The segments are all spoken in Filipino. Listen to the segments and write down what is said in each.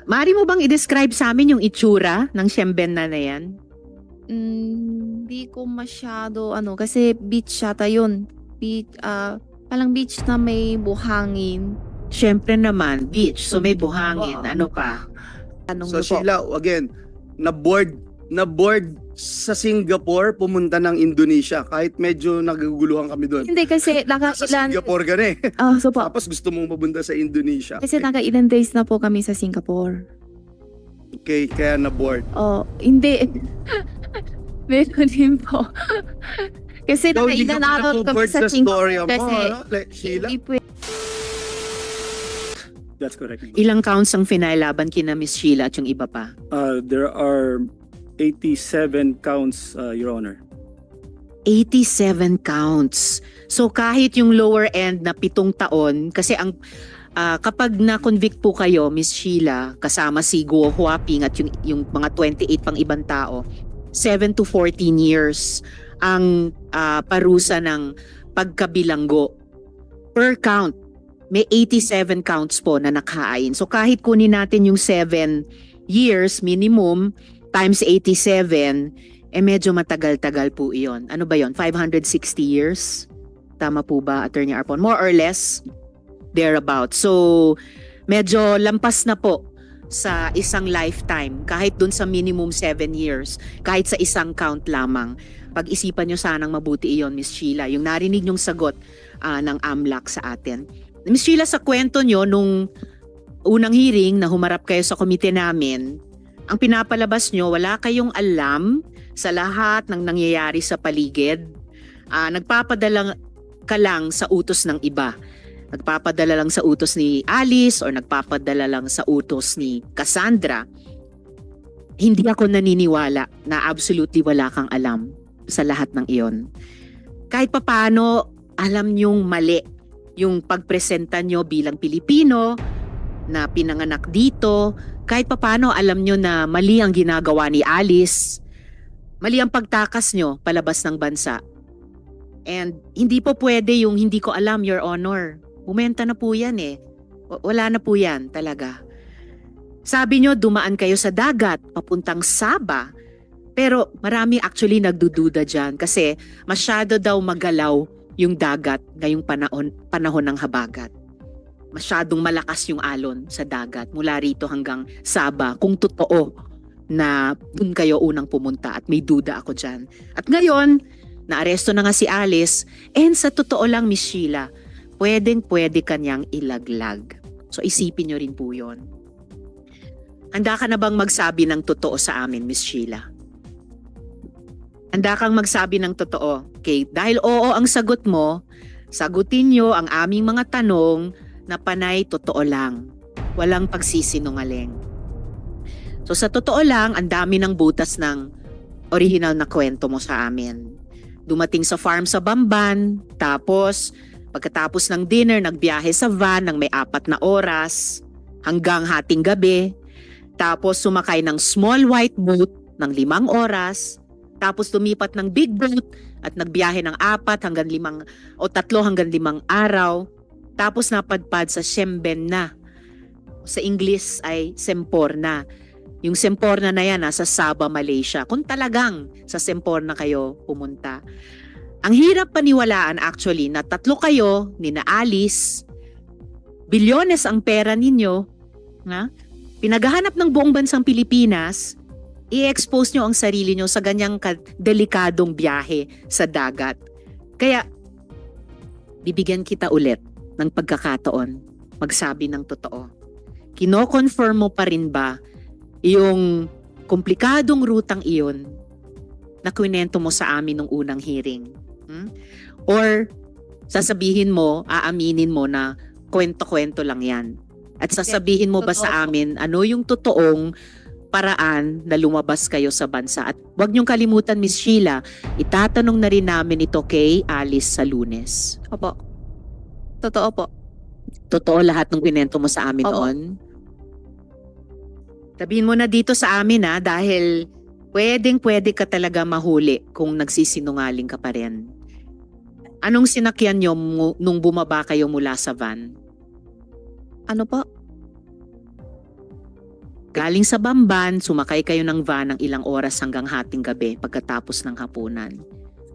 Maaari mo bang i-describe sa amin yung itsura ng Siembenna na yan? Hindi ko masyado kasi beach yata yun. Beach, palang beach na may buhangin. Siyempre naman, beach, so may buhangin. Ano pa? Tanong So niyo po. Sheila, again, na-board sa Singapore, pumunta ng Indonesia. Kahit medyo naguguluhan kami doon. Hindi kasi Sa nakailan. Singapore ka na eh. So po. Tapos gusto mong mapunta sa Indonesia. Kasi nakailan days na po kami sa Singapore. Okay, kaya na-board. Hindi. Meron din po. Kasi So, hindi ka nakailan araw kami na-board sa sa story Singapore. mo, Kasi Sheila? hindi po. That's correct. Ilang counts ang finailaban kina Miss Sheila at yung iba pa? There are 87 counts, Your Honor. 87 counts. So kahit yung lower end na 7 taon, kasi ang kapag na-convict po kayo, Miss Sheila, kasama si Guo Huaping at yung mga 28 pang ibang tao, 7 to 14 years ang parusa ng pagkabilanggo. Per count, may 87 counts po na nakahain. So kahit kunin natin yung 7 years minimum times 87, medyo matagal-tagal po iyon. Ano ba yon? 560 years? Tama po ba, Attorney Arpon? More or less, thereabout. So medyo lampas na po sa isang lifetime, kahit dun sa minimum 7 years, kahit sa isang count lamang. Pag-isipan nyo sanang mabuti iyon, Miss Sheila, yung narinig nyong sagot ng AMLAC sa atin. Miss Sheila, sa kwento nyo, nung unang hearing na humarap kayo sa komite namin, ang pinapalabas nyo, wala kayong alam sa lahat ng nangyayari sa paligid. Nagpapadala ka lang sa utos ng iba. Nagpapadala lang sa utos ni Alice or nagpapadala lang sa utos ni Cassandra. Hindi ako naniniwala na absolutely wala kang alam sa lahat ng iyon. Kahit papaano, alam nyong mali yung pagpresenta nyo bilang Pilipino na pinanganak dito. Kahit papaano, alam nyo na mali ang ginagawa ni Alice. Mali ang pagtakas nyo palabas ng bansa. And hindi po pwede yung hindi ko alam, Your Honor. Bumenta na po yan eh. Wala na po yan talaga. Sabi nyo, dumaan kayo sa dagat, papuntang Sabah. Pero marami actually nagdududa dyan kasi masyado daw magalaw yung dagat ngayong panahon ng habagat. Masyadong malakas yung alon sa dagat mula rito hanggang Sabah kung totoo na dun kayo unang pumunta at may duda ako dyan. At ngayon, naaresto na nga si Alice and sa totoo lang, Miss Sheila, pwede kanyang ilaglag. So isipin nyo rin po yun. Handa ka na bang magsabi ng totoo sa amin, Miss Sheila? Handa kang magsabi ng totoo. Okay, dahil oo ang sagot mo, sagutin nyo ang aming mga tanong na panay totoo lang. Walang pagsisinungaling. So sa totoo lang, ang dami ng butas ng original na kwento mo sa amin. Dumating sa farm sa Bamban, tapos pagkatapos ng dinner, nagbiyahe sa van ng may 4 na oras hanggang hating gabi. Tapos sumakay ng small white boat ng 5 oras. Tapos lumipat ng big boat at nagbiyahe ng 4 hanggang 5 o 3 hanggang 5 araw. Tapos napadpad sa Siembenna. Sa English ay Semporna. Yung Semporna na yan nasa Sabah, Malaysia. Kung talagang sa Semporna kayo pumunta. Ang hirap paniwalaan actually na 3 kayo, ni na Alice, bilyones ang pera ninyo, pinaghahanap ng buong bansang Pilipinas, i-expose nyo ang sarili nyo sa ganyang delikadong biyahe sa dagat. Kaya, bibigyan kita ulit ng pagkakataon magsabi ng totoo. Kino-confirm mo pa rin ba yung komplikadong rutang iyon na kwento mo sa amin nung unang hearing? Or sasabihin mo, aaminin mo na kwento-kwento lang yan? At sasabihin mo ba sa amin ano yung totoong paraan na lumabas kayo sa bansa? At huwag niyong kalimutan, Miss Sheila, itatanong na rin namin ito kay Alice sa Lunes. Opo. Totoo po. Totoo lahat ng kwento mo sa amin Opo. noon? Sabihin mo na dito sa amin dahil pwede ka talaga mahuli kung nagsisinungaling ka pa rin. Anong sinakyan niyo nung bumaba kayo mula sa van? Ano po? Galing sa Bamban, sumakay kayo ng van ng ilang oras hanggang hating gabi pagkatapos ng hapunan.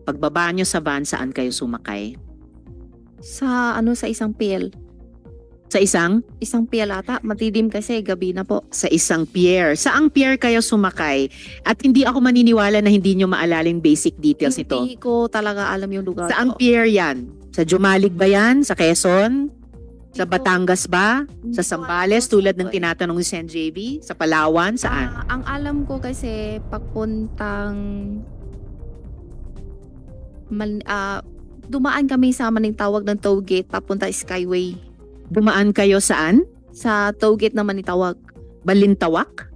Pagbaba nyo sa van, saan kayo sumakay? Sa sa isang pier. Sa Isang pier ata. Matidim kasi gabi na po. sa isang pier. Saang pier kayo sumakay? At hindi ako maniniwala na hindi nyo maalala yung basic details nito. Hindi ko talaga alam yung lugar. Saang po. pier yan? Sa Jumalig ba yan? Sa Quezon? Sa Hindi ko- Batangas ba? hindi Sa ko Sambales alam tulad po ng eh. tinatanong ni Sen JV? Sa Palawan? Saan? Ang alam ko kasi pagpuntang dumaan kami sa Manitawag ng toll gate papunta Skyway. Dumaan kayo saan? Sa toll gate na Manitawag. Balintawak?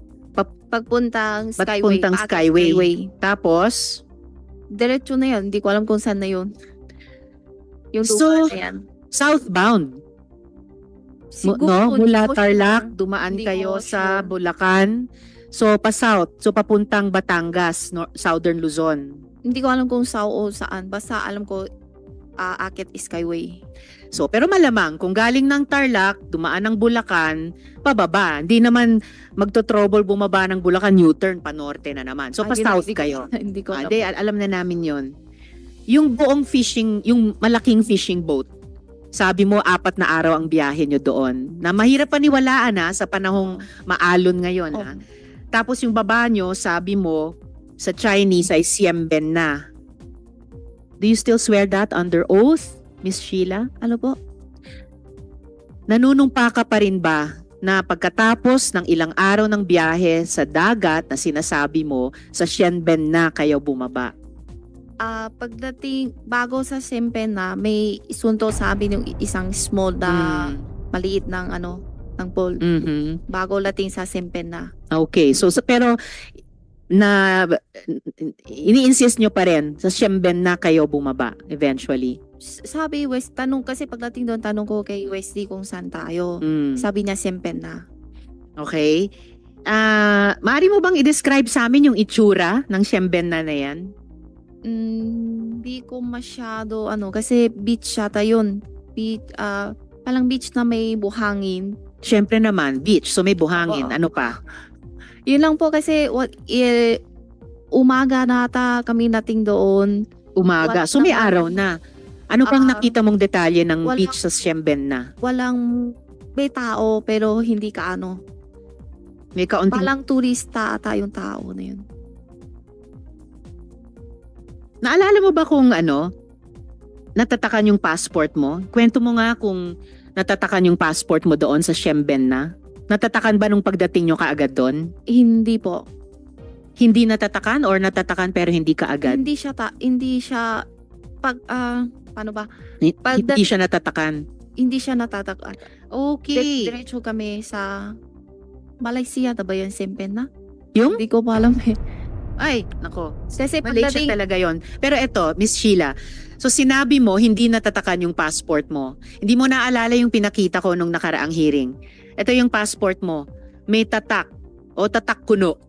Pagpuntang Skyway. Pagpuntang paakyat Skyway. Tapos, Diretso na yun. Hindi ko alam kung saan na yun. Yung So, lugar na yan. southbound. Siguro, hindi Mula ko Tarlac, sure. dumaan Hindi kayo ko sa sure. Bulacan. So, pa-south. So, papuntang Batangas, southern Luzon. Hindi ko alam kung saan o saan. Basta alam ko Akit Skyway. So, pero malamang, kung galing ng Tarlac, dumaan ng Bulacan, pababa. Hindi naman magto-trouble bumaba ng Bulacan, U-turn, pa-norte na naman. So, Ay, pa-south hindi ko- kayo. Hindi ko alam. Hindi, alam na namin yon. Yung buong fishing, yung malaking fishing boat, sabi mo, 4 na araw ang biyahe nyo doon. Na mahirap paniwalaan sa panahong maalon ngayon. Oh. Tapos yung baba nyo, sabi mo, sa Chinese ay Siemben na. Do you still swear that under oath, Miss Sheila? Ano po? Nanunumpa ka pa rin ba na pagkatapos ng ilang araw ng biyahe sa dagat na sinasabi mo, sa Siemben na kayo bumaba? Pagdating, bago sa Sempen na, may isunto sa amin yung isang small na maliit ng ng pool. Mhm. Bago lating sa Sempen na. Okay. So, pero na ini-insist nyo pa rin sa Siemben na kayo bumaba eventually. Sabi West, tanong kasi pagdating doon, tanong ko kay Wesley kung saan tayo. Mm. Sabi niya Sempen na. Okay. Maaari mo bang i-describe sa amin yung itsura ng Siemben na yan? Hindi ko masyado kasi beach yata yun. Beach, palang beach na may buhangin. Siyempre naman, beach. So may buhangin. Oo. Ano pa? Yun lang po kasi umaga na ata kami nating doon. Umaga. Wala So may naman. araw na. Ano pang Ah, nakita mong detalye ng wala- beach sa Siemben na? Walang may tao pero hindi ka May kaunting... Palang turista ata yung tao na yun. Naalala mo ba kung natatakan yung passport mo? Kwento mo nga kung natatakan yung passport mo doon sa Siemben na. Natatakan ba nung pagdating nyo kaagad doon? Hindi po. Hindi natatakan or natatakan pero hindi kaagad? Hindi siya paano ba? Hindi siya natatakan. Hindi siya natatakan. Okay. Diretso kami sa Malaysia na ba yun, Sempen na? Yung? Hindi ko pa alam eh. Ay, nako. Kasi Malaysia pagdating, talaga yon. Pero eto, Miss Sheila, so sinabi mo hindi natatakan yung passport mo. Hindi mo naalala yung pinakita ko nung nakaraang hearing. Ito yung passport mo. May tatak o tatak kuno.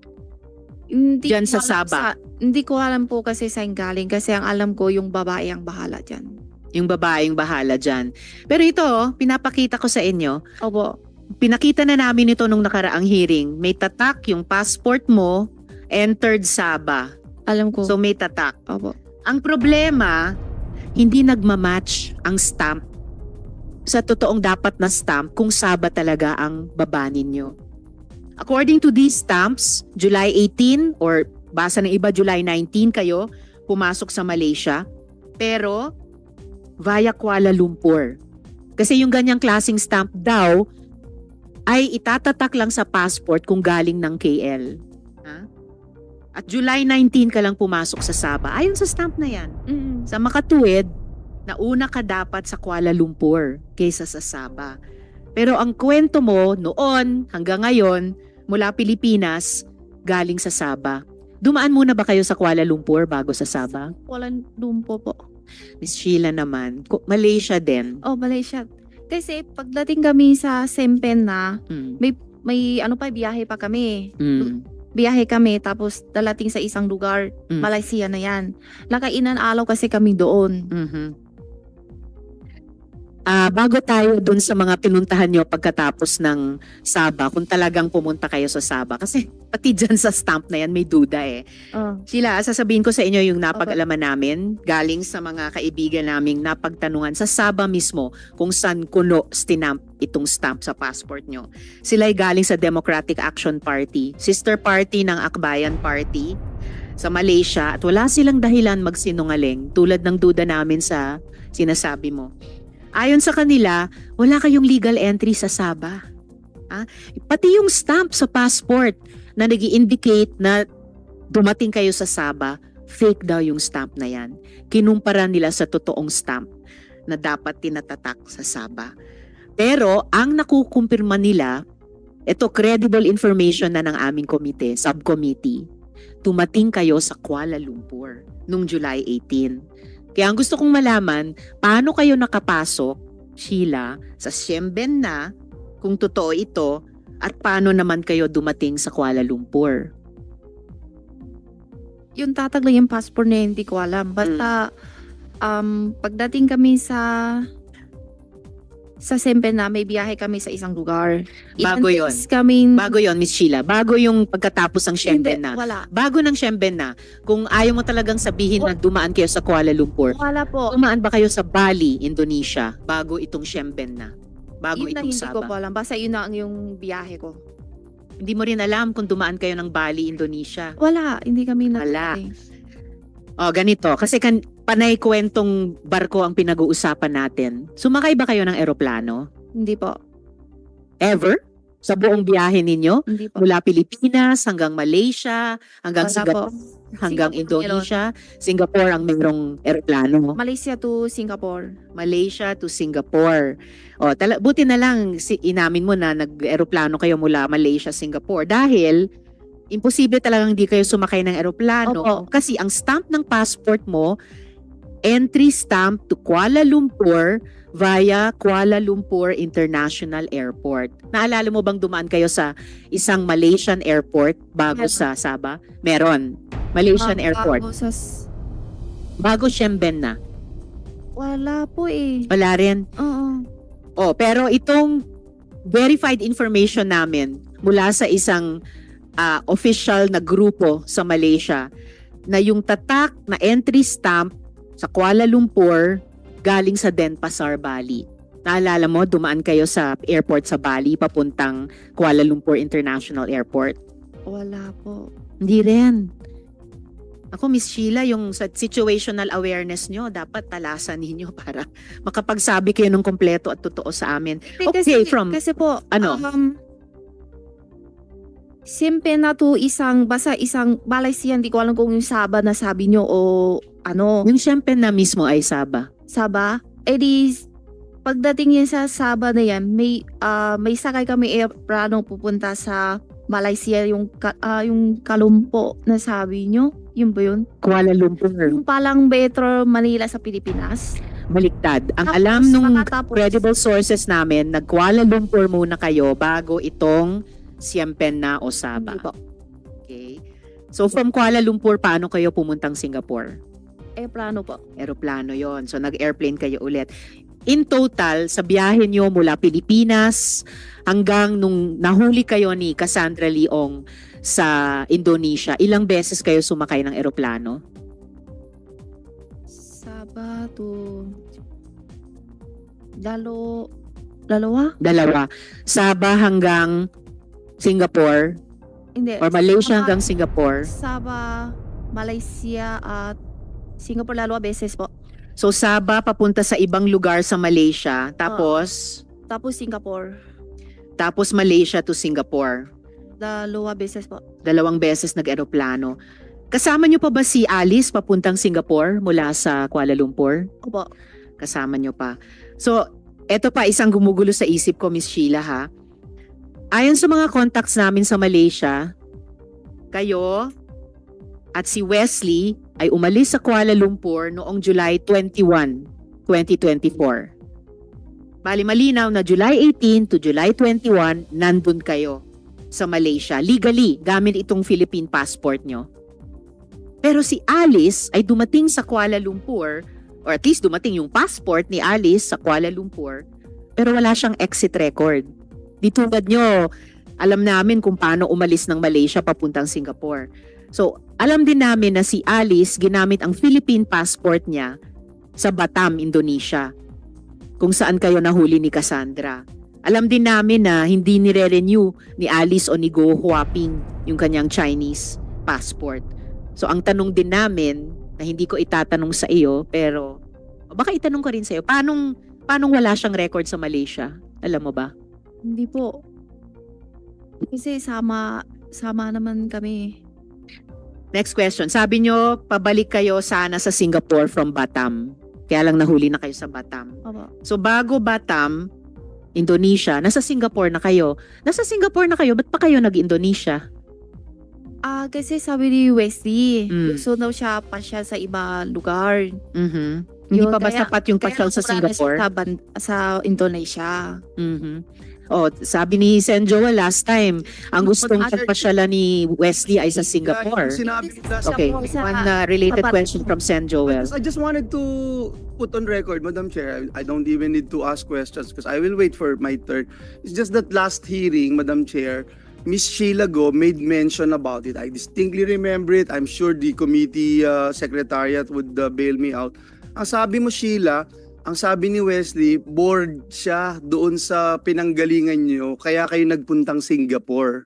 hindi Diyan ko sa alam Sabah. hindi ko alam po kasi saan galing. Kasi ang alam ko yung babae ang bahala dyan. Yung babaeng bahala dyan. Pero ito, pinapakita ko sa inyo. Opo. Pinakita na namin ito nung nakaraang hearing. May tatak yung passport mo, entered Sabah. Alam ko. So may tatak. Opo. Ang problema, hindi nagmamatch ang stamp sa totoong dapat na stamp kung Sabah talaga ang baba ninyo. According to these stamps, July 18 or basa ng iba July 19 kayo pumasok sa Malaysia, pero via Kuala Lumpur. Kasi yung ganyang klaseng stamp daw ay itatatak lang sa passport kung galing ng KL. At July 19 ka lang pumasok sa Sabah. Ayon sa stamp na yan. Sa makatuwid, nauna ka dapat sa Kuala Lumpur kaysa sa Sabah. Pero ang kwento mo noon hanggang ngayon, mula Pilipinas, galing sa Sabah. Dumaan muna ba kayo sa Kuala Lumpur bago sa Sabah? Walang lumpo po. Miss Sheila naman, Malaysia din. Oh, Malaysia. Kasi pagdating kami sa Sempen na, Mm. may biyahe pa kami. Mm. Biyahe kami tapos dalating sa isang lugar, Mm. Malaysia na yan. Nakainan alaw kasi kami doon. Mhm. bago tayo dun sa mga pinuntahan nyo pagkatapos ng Sabah, kung talagang pumunta kayo sa Sabah, kasi pati dyan sa stamp na yan may duda eh. Sheila, sasabihin ko sa inyo yung napag-alaman namin galing sa mga kaibigan naming napagtanungan sa Sabah mismo kung saan kuno stinamp itong stamp sa passport nyo. Sila ay galing sa Democratic Action Party, sister party ng Akbayan Party sa Malaysia, at wala silang dahilan magsinungaling tulad ng duda namin sa sinasabi mo. Ayon sa kanila, wala kayong legal entry sa Sabah. Pati yung stamp sa passport na nag-i-indicate na dumating kayo sa Sabah, fake daw yung stamp na yan. Kinumpara nila sa totoong stamp na dapat tinatatak sa Sabah. Pero ang nakukumpirma nila, ito credible information na ng aming komite, subcommittee, tumating kayo sa Kuala Lumpur noong July 18. Kaya ang gusto kong malaman, paano kayo nakapasok, Sheila, sa Siemben na, kung totoo ito, at paano naman kayo dumating sa Kuala Lumpur? Yung tatag lang yung passport na yun, hindi ko alam. Basta, pagdating kami sa Siemben na, may biyahe kami sa isang lugar. Bago yun. Bago yon, Miss Sheila. Bago yung pagkatapos ng Siemben na. Wala. Bago ng Siemben na, kung ayaw mo talagang sabihin na dumaan kayo sa Kuala Lumpur, Wala po. dumaan ba kayo sa Bali, Indonesia, bago itong Siemben na? Bago Yun na itong hindi ko po Sabah? alam. Basta yun na ang yung biyahe ko. Hindi mo rin alam kung dumaan kayo ng Bali, Indonesia. Wala. Hindi kami Wala. Ganito. Kasi panay kwentong barko ang pinag-uusapan natin. Sumakay ba kayo ng eroplano? Hindi po. Ever? Sa buong biyahe ninyo? Hindi po. Mula Pilipinas hanggang Malaysia, hanggang Wala Singapore, po. hanggang Singapore Indonesia. Singapore ang mayroong eroplano. Malaysia to Singapore. Malaysia to Singapore. Buti na lang inamin mo na nag-eroplano kayo mula Malaysia, Singapore. Dahil imposible talagang hindi kayo sumakay ng eroplano. Opo. Kasi ang stamp ng passport mo, entry stamp to Kuala Lumpur via Kuala Lumpur International Airport. Naalala mo bang dumaan kayo sa isang Malaysian airport bago Meron. sa Sabah? Meron. Malaysian airport. Bago Siemben na. Wala po eh. Wala rin. Oo. Pero itong verified information namin mula sa isang official na grupo sa Malaysia na yung tatak na entry stamp sa Kuala Lumpur galing sa Denpasar, Bali. Naalala mo, dumaan kayo sa airport sa Bali papuntang Kuala Lumpur International Airport? Wala po. Hindi rin. Ako, Miss Sheila, yung sa situational awareness nyo, dapat talasan ninyo para makapagsabi kayo ng kompleto at totoo sa amin. Okay, Kasi po, ano? Siyempre na to basta isang Malaysia, hindi ko alam kung yung Sabah na sabi nyo o ano. Yung Siempen na mismo ay Sabah. Sabah. Di, pagdating yan sa Sabah na yan, may sakay kami aeroplano pupunta sa Malaysia, yung Kalumpo na sabi nyo. Yun ba yun? Kuala Lumpur. Yung palang Metro Manila sa Pilipinas. Baliktad. Ang Tapos, alam nung makatapos- credible sources namin, nag-Kuala Lumpur muna kayo bago itong Siempen na o Sabah. Hindi po. Okay. So from Kuala Lumpur, paano kayo pumuntang Singapore? Aeroplano po. Aeroplano yon. So nag-airplane kayo ulit. In total, sa biyahe nyo mula Pilipinas hanggang nung nahuli kayo ni Cassandra Leong sa Indonesia, ilang beses kayo sumakay ng aeroplano? Sabah to dalawa? Dalawa. Sabah hanggang Singapore Hindi. or Malaysia Sabah- hanggang Singapore. Sabah, Malaysia at Singapore dalawa beses po. So Sabah papunta sa ibang lugar sa Malaysia, tapos Tapos Singapore, tapos Malaysia to Singapore. dalawa beses po. 2 beses nag-eroplano. Kasama nyo pa ba si Alice papuntang Singapore mula sa Kuala Lumpur? Opo. Kasama nyo pa. So, eto pa isang gumugulo sa isip ko, Miss Sheila, ha? Ayon sa mga contacts namin sa Malaysia, kayo at si Wesley ay umalis sa Kuala Lumpur noong July 21, 2024. Bali malinaw na July 18 to July 21, nandun kayo sa Malaysia. Legally, gamit itong Philippine passport nyo. Pero si Alice ay dumating sa Kuala Lumpur or at least dumating yung passport ni Alice sa Kuala Lumpur, pero wala siyang exit record. Di tulad nyo, alam namin kung paano umalis ng Malaysia papuntang Singapore. So, alam din namin na si Alice ginamit ang Philippine passport niya sa Batam, Indonesia, kung saan kayo nahuli ni Cassandra. Alam din namin na hindi nire-renew ni Alice o ni Go Huaping yung kanyang Chinese passport. So, ang tanong din namin, na hindi ko itatanong sa iyo, pero baka itanong ko rin sa iyo, paano wala siyang record sa Malaysia? Alam mo ba? Hindi po. Kasi sama naman kami. Next question. Sabi nyo, pabalik kayo sana sa Singapore from Batam. Kaya lang nahuli na kayo sa Batam. Opo. So bago Batam, Indonesia, nasa Singapore na kayo. Nasa Singapore na kayo, ba't pa kayo nag-Indonesia? Kasi sabi ni Wesley, Mm. gusto daw siya pa siya sa iba lugar. Mhm. Hindi Yun, pa ba kaya- sapat yung Kaya pasyal sa wala na siya Singapore? sa Indonesia. Mhm. Oh, sabi ni Sen Joel last time, ang gustong pagpasyalan ni Wesley ay sa Singapore. Yung sinabi ko last Okay, Sa- one related Batam. question from Sen Joel. I just wanted to put on record, Madam Chair, I don't even need to ask questions because I will wait for my turn. It's just that last hearing, Madam Chair, Miss Sheila Go made mention about it. I distinctly remember it. I'm sure the committee secretariat would bail me out. Ang sabi mo, Sheila, ang sabi ni Wesley, bored siya doon sa pinanggalingan niyo, kaya kayo nagpuntang Singapore.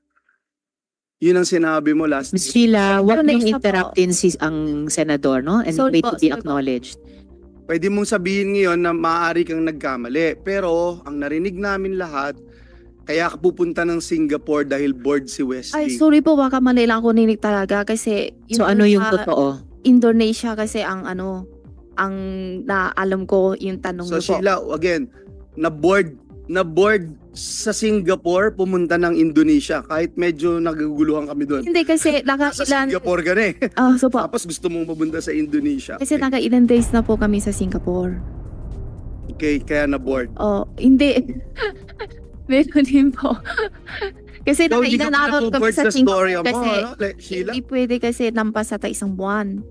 Yun ang sinabi mo last Ms. Sheila, wag Next niyong na po. interruptin ang senador, no? And Sorry wait po, to be sorry po. acknowledged. Pwede mong sabihin ngayon na maaari kang nagkamali. Pero ang narinig namin lahat, kaya ka pupunta ng Singapore dahil bored si Ay, Wesley. sorry po, baka mali lang ako ninig talaga kasi So ano yung sa totoo? Indonesia kasi ang naalam ko yung tanong So niyo po. Sheila, again, na-bored sa Singapore, pumunta ng Indonesia. Kahit medyo naguguluhan kami doon. Hindi kasi Sa nakailan Singapore ka na eh. so po, Tapos gusto mong pumunta sa Indonesia. kasi nakailan days na po kami sa Singapore. Okay, kaya na-bored. Oh, hindi. Meron din po. Kasi So, hindi ka nakailan araw kami na-bored sa sa story Singapore mo, kasi ano? Sheila? hindi pwede kasi lampas sa isang buwan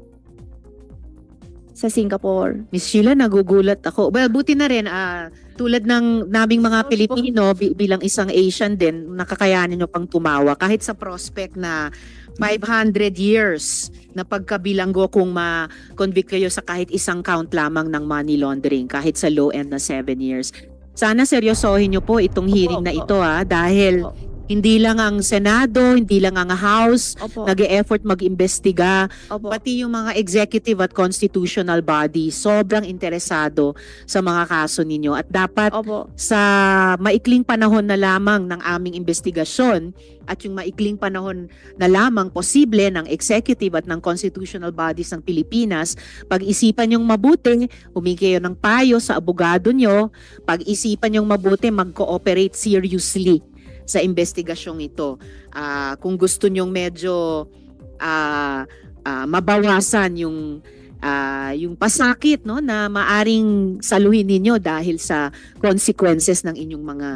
sa Singapore. Miss Sheila, nagugulat ako. Well, buti na rin, tulad ng naming mga Sorry po. Pilipino, bilang isang Asian din, nakakayanin nyo pang tumawa. Kahit sa prospect na 500 years na pagkabilanggo kung ma-convict kayo sa kahit isang count lamang ng money laundering, kahit sa low end na 7 years. Sana seryosohin nyo po itong hearing na ito dahil Opo. hindi lang ang Senado, hindi lang ang House, Opo. nag-e-effort mag-imbestiga, Opo. pati yung mga executive at constitutional body sobrang interesado sa mga kaso ninyo at dapat Opo. sa maikling panahon na lamang ng aming investigasyon at yung maikling panahon na lamang posible ng executive at ng constitutional bodies ng Pilipinas, pag-isipan yung mabuti, humingi kayo ng payo sa abogado nyo, pag-isipan yung mabuti, mag-cooperate seriously sa investigasyong ito. Kung gusto nyong medyo mabawasan yung pasakit, no, na maaring saluhin ninyo dahil sa consequences ng inyong mga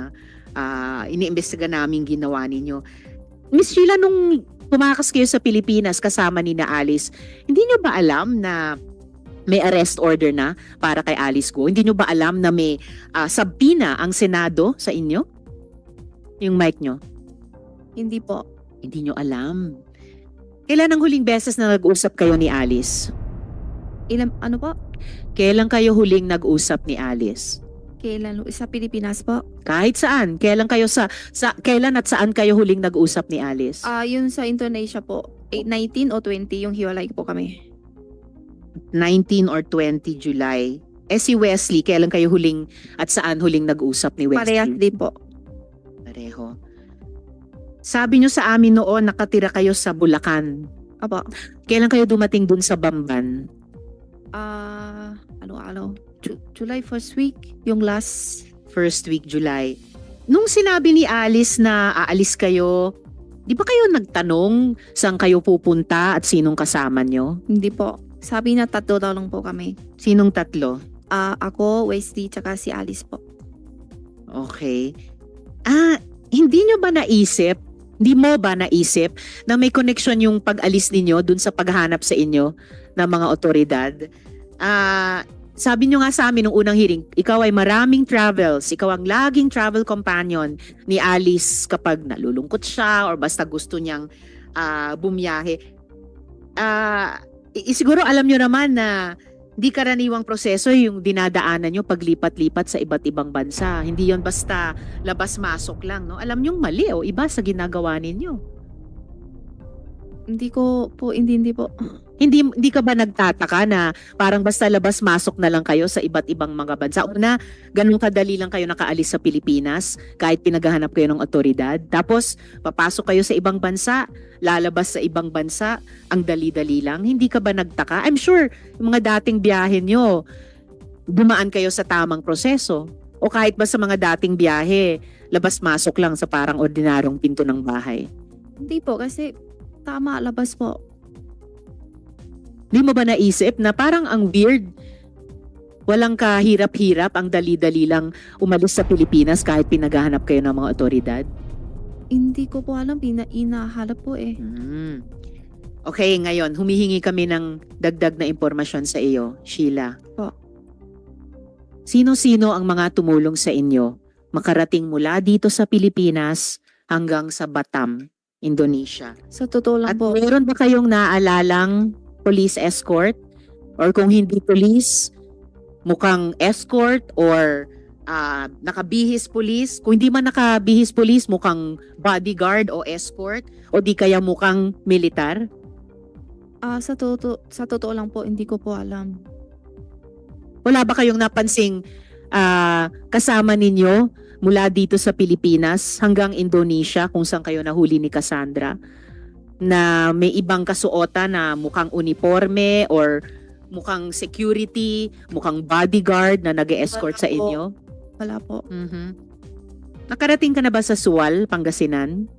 iniimbestiga naming ginawa ninyo. Miss Sheila, nung tumakas kayo sa Pilipinas kasama ni na Alice, hindi nyo ba alam na may arrest order na para kay Alice Go? Hindi nyo ba alam na may subpoena ang Senado sa inyo? Yung mic nyo? Hindi po. Hindi nyo alam. Kailan ang huling beses na nag-usap kayo ni Alice? Ano po? Kailan kayo huling nag-usap ni Alice? Kailan? Sa Pilipinas po? Kahit saan. Kailan kayo kailan at saan kayo huling nag-usap ni Alice? Yun sa Indonesia po. 19 o 20 yung hiwalay po kami. 19 or 20 July. Si Wesley, kailan kayo huling at saan huling nag-usap ni Wesley? Parehas din po. Pareho. Sabi nyo sa amin noon, nakatira kayo sa Bulacan. Opo. Kailan kayo dumating dun sa Bamban? July first week, yung last. First week July. Nung sinabi ni Alice na aalis kayo, di ba kayo nagtanong saan kayo pupunta at sinong kasama nyo? Hindi po. Sabi na 3 daw lang po kami. Sinong tatlo? Ako, Wesley, tsaka si Alice po. Okay. Hindi nyo ba naisip, hindi mo ba naisip na may connection yung pag-alis ninyo dun sa paghanap sa inyo ng mga otoridad? sabi nyo nga sa amin nung unang hearing, ikaw ay maraming travels, ikaw ang laging travel companion ni Alice kapag nalulungkot siya or basta gusto niyang bumiyahe. Siguro alam nyo naman na di karaniwang proseso yung dinadaanan nyo paglipat-lipat sa iba't ibang bansa. Hindi yon basta labas-masok lang, no? Alam nyo mali o iba sa ginagawa ninyo. Hindi ko po, hindi po. Hindi ka ba nagtataka na parang basta labas-masok na lang kayo sa iba't ibang mga bansa? Una, ganun kadali lang kayo nakaalis sa Pilipinas kahit pinaghahanap kayo ng otoridad. Tapos, papasok kayo sa ibang bansa, lalabas sa ibang bansa, ang dali-dali lang. Hindi ka ba nagtaka? I'm sure, yung mga dating biyahe nyo, dumaan kayo sa tamang proseso. O kahit ba sa mga dating biyahe, labas-masok lang sa parang ordinaryong pinto ng bahay. Hindi po, kasi tama, labas po. Di mo ba naisip na parang ang weird, walang kahirap-hirap, ang dali-dali lang umalis sa Pilipinas kahit pinaghahanap kayo ng mga otoridad? Hindi ko po alam, inahalap po eh. Okay, ngayon, humihingi kami ng dagdag na impormasyon sa iyo, Sheila. Po. Sino-sino ang mga tumulong sa inyo makarating mula dito sa Pilipinas hanggang sa Batam, Indonesia? Sa totoo lang At po, meron ba kayong naalalang police escort? Or kung hindi police, mukhang escort or nakabihis police? Kung hindi man nakabihis police, mukhang bodyguard o escort? O di kaya mukhang militar? sa totoo lang po, hindi ko po alam. Wala ba kayong napansing kasama ninyo mula dito sa Pilipinas hanggang Indonesia kung saan kayo nahuli ni Cassandra? Na may ibang kasuotan na mukhang uniforme or mukhang security, mukhang bodyguard na nag-escort Wala sa po. inyo? Wala po. Nakarating ka na ba sa Sual, Pangasinan?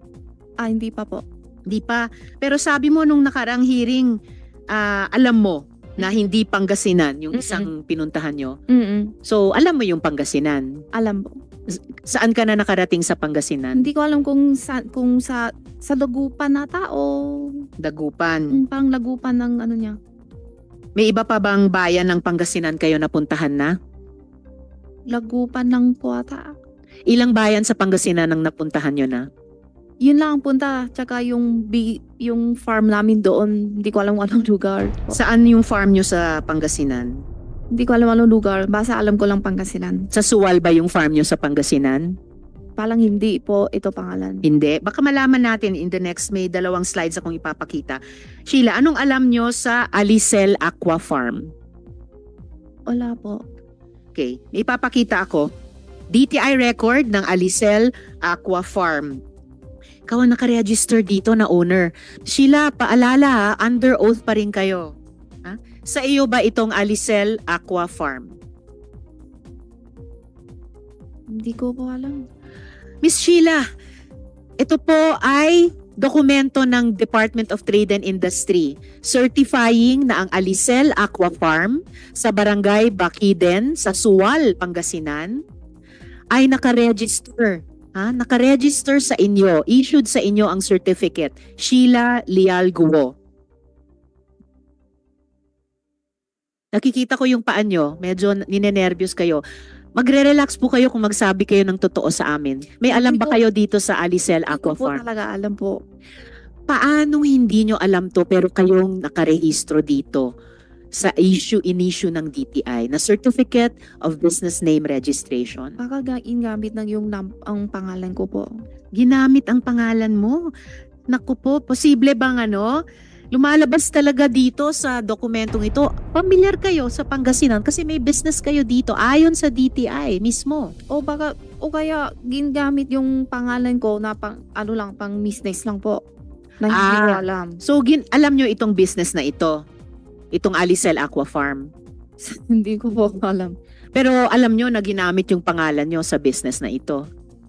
Hindi pa po. Di pa. Pero sabi mo nung nakaraang hearing, alam mo na hindi Pangasinan yung isang pinuntahan nyo. So, alam mo yung Pangasinan. Alam po. Saan ka na nakarating sa Pangasinan? Hindi ko alam kung sa Lagupan nata o Dagupan. parang Lagupan ng ano niya. May iba pa bang bayan ng Pangasinan kayo napuntahan na? Lagupan lang po ata. Ilang bayan sa Pangasinan ang napuntahan nyo na? Yun lang ang punta. Tsaka yung farm namin doon, hindi ko alam kung anong lugar. Saan yung farm nyo sa Pangasinan? Hindi ko alam anong lugar. Basta alam ko lang Pangasinan. Sa Sual ba yung farm nyo sa Pangasinan? Parang hindi po ito pangalan. Hindi. Baka malaman natin in the next, may 2 slides akong ipapakita. Sheila, anong alam nyo sa Alicel Aqua Farm? Wala po. Okay, may ipapakita ako. DTI record ng Alicel Aqua Farm. Ikaw ang nakaregister dito na owner. Sheila, paalala ha, under oath pa rin kayo. Ha? Sa iyo ba itong Alicel Aqua Farm? Hindi ko po alam. Miss Sheila, ito po ay dokumento ng Department of Trade and Industry certifying na ang Alicel Aqua Farm sa Barangay Baciden sa Sual, Pangasinan ay nakaregister. Nakaregister sa inyo, issued sa inyo ang certificate, Sheila Leal Guo. Nakikita ko yung paa nyo, medyo ninenervyos kayo. Magre-relax po kayo kung magsabi kayo ng totoo sa amin. May alam ba kayo dito sa Alicel Aqua Hindi ko po Farm? talaga alam po. Paano hindi nyo alam to pero kayong nakarehistro dito sa issue ng DTI na Certificate of Business Name Registration? Baka ginamit ng yung ang pangalan ko po. Ginamit ang pangalan mo. Naku po, posible bang lumalabas talaga dito sa dokumentong ito? Pamilyar kayo sa Pangasinan kasi may business kayo dito ayon sa DTI mismo. O kaya ginamit yung pangalan ko na pang business lang po. Na hindi ko alam. So, alam nyo itong business na ito? Itong Alicel Aqua Farm? Hindi ko po alam. Pero alam nyo na ginamit yung pangalan nyo sa business na ito?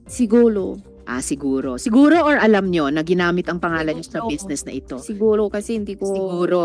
Siguro. Siguro. Siguro or alam nyo na ginamit ang pangalan nyo sa Oo. business na ito? Siguro kasi hindi ko... Siguro.